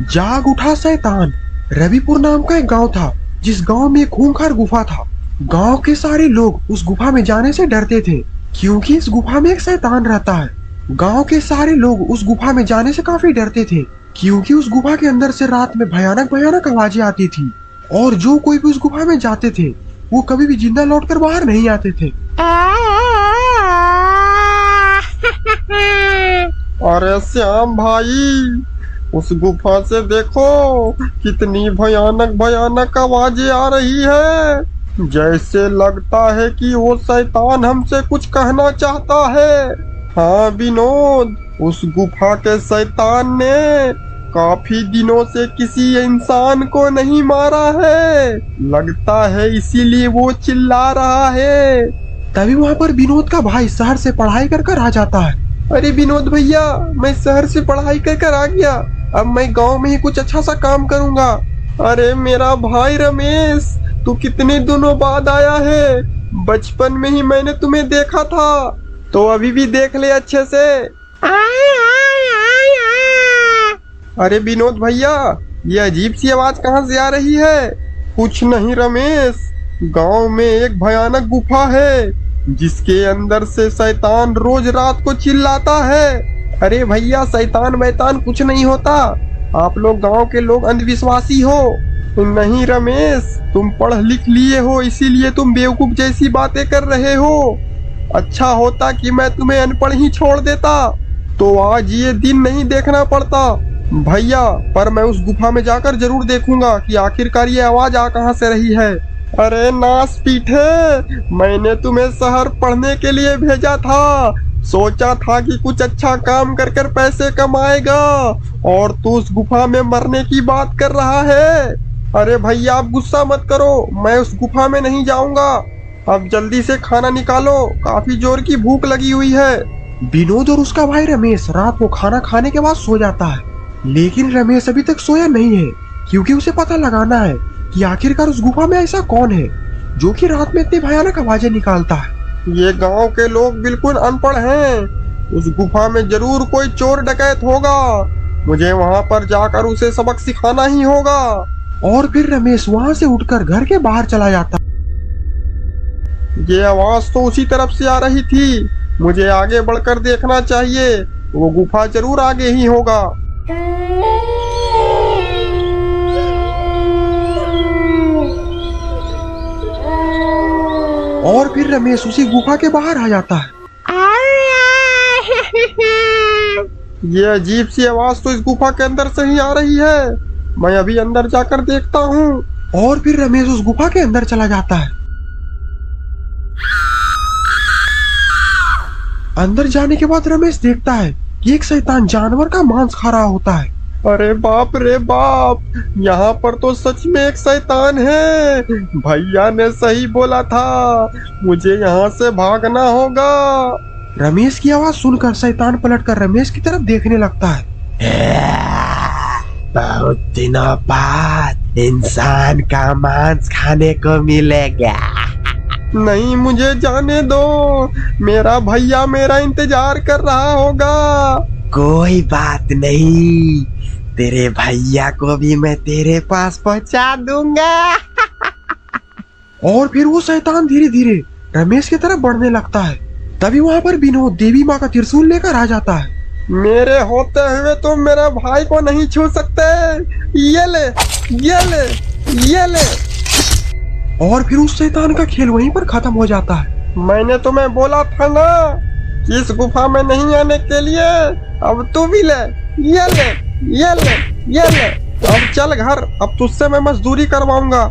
जाग उठा शैतान। रविपुर नाम का एक गांव था, जिस गांव में एक खूंखार गुफा था। गांव के सारे लोग उस गुफा में जाने से डरते थे, क्योंकि इस गुफा में एक शैतान रहता है। गांव के सारे लोग उस गुफा में जाने से काफी डरते थे, क्योंकि उस गुफा के अंदर से रात में भयानक भयानक आवाजें आती थी, और जो कोई भी उस गुफा में जाते थे वो कभी भी जिंदा लौटकर बाहर नहीं आते थे। अरे श्याम भाई, उस गुफा से देखो कितनी भयानक भयानक आवाजें आ रही है। जैसे लगता है कि वो शैतान हमसे कुछ कहना चाहता है। हाँ विनोद, उस गुफा के शैतान ने काफी दिनों से किसी इंसान को नहीं मारा है। लगता है इसीलिए वो चिल्ला रहा है। तभी वहाँ पर विनोद का भाई शहर से पढ़ाई कर कर आ जाता है। अरे विनोद भैया, मैं शहर से पढ़ाई कर कर आ गया। अब मैं गांव में ही कुछ अच्छा सा काम करूंगा। अरे मेरा भाई रमेश, तू कितने दिनों बाद आया है। बचपन में ही मैंने तुम्हें देखा था, तो अभी भी देख ले अच्छे से। अरे विनोद भैया, ये अजीब सी आवाज कहाँ से आ रही है? कुछ नहीं रमेश, गांव में एक भयानक गुफा है, जिसके अंदर से शैतान रोज रात को चिल्लाता है। अरे भैया, शैतान वैतान कुछ नहीं होता। आप लोग गांव के लोग अंधविश्वासी हो। नहीं रमेश, तुम पढ़ लिख लिए हो, इसीलिए तुम बेवकूफ जैसी बातें कर रहे हो। अच्छा होता कि मैं तुम्हें अनपढ़ ही छोड़ देता, तो आज ये दिन नहीं देखना पड़ता भैया। पर मैं उस गुफा में जाकर जरूर देखूंगा कि आखिरकार ये आवाज आ कहाँ से रही है। अरे नास पीठे, मैंने तुम्हें शहर पढ़ने के लिए भेजा था। सोचा था कि कुछ अच्छा काम कर कर पैसे कमाएगा, और तू उस गुफा में मरने की बात कर रहा है। अरे भैया, आप गुस्सा मत करो, मैं उस गुफा में नहीं जाऊंगा। अब जल्दी से खाना निकालो, काफी जोर की भूख लगी हुई है। विनोद और उसका भाई रमेश रात को खाना खाने के बाद सो जाता है, लेकिन रमेश अभी तक सोया नहीं है, क्योंकि उसे पता लगाना है कि आखिरकार उस गुफा में ऐसा कौन है जो कि रात में इतनी भयानक आवाजें निकालता है। ये गांव के लोग बिल्कुल अनपढ़ हैं। उस गुफा में जरूर कोई चोर डकैत होगा। मुझे वहां पर जाकर उसे सबक सिखाना ही होगा। और फिर रमेश वहां से उठकर घर के बाहर चला जाता। ये आवाज तो उसी तरफ से आ रही थी। मुझे आगे बढ़कर देखना चाहिए, वो गुफा जरूर आगे ही होगा। और फिर रमेश उसी गुफा के बाहर आ जाता है। ये अजीब सी आवाज तो इस गुफा के अंदर से ही आ रही है। मैं अभी अंदर जाकर देखता हूँ। और फिर रमेश उस गुफा के अंदर चला जाता है। अंदर जाने के बाद रमेश देखता है कि एक शैतान जानवर का मांस खा रहा होता है। अरे बाप रे बाप, यहाँ पर तो सच में एक शैतान है। भैया ने सही बोला था, मुझे यहाँ से भागना होगा। रमेश की आवाज सुनकर शैतान पलटकर रमेश की तरफ देखने लगता है। बहुत दिनों बाद इंसान का मांस खाने को मिलेगा। नहीं, मुझे जाने दो, मेरा भैया मेरा इंतजार कर रहा होगा। कोई बात नहीं, तेरे भैया को भी मैं तेरे पास पहुंचा दूंगा। और फिर वो शैतान धीरे धीरे रमेश की तरफ बढ़ने लगता है। तभी वहाँ पर विनोद देवी माँ का त्रिशूल लेकर आ जाता है। मेरे होते हुए तुम मेरे भाई को नहीं छू सकते। ये ले, ये ले, ये ले। और फिर उस शैतान का खेल वहीं पर खत्म हो जाता है। मैंने तुम्हें बोला था ना कि इस गुफा में नहीं आने के लिए। अब तू भी ले, ये ले, ये ले, ये ले। अब चल घर, अब तुझसे मैं मजदूरी करवाऊंगा।